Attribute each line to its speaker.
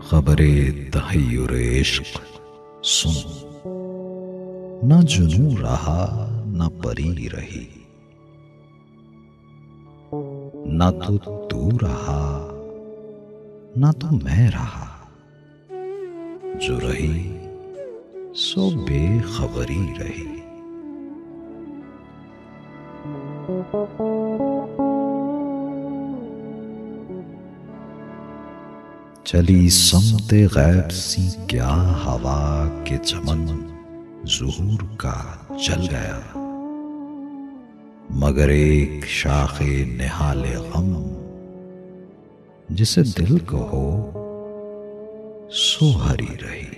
Speaker 1: खबरे तहय्युर इश्क सुन, न जुनू रहा न परी रही, न तो तू रहा न तो मैं रहा, जो रही सो बेखबरी रही। चली समते गैब सी क्या हवा के चमन ज़ुहूर का जल गया, मगर एक शाखे निहाले गम जिसे दिल को सो हरी रही।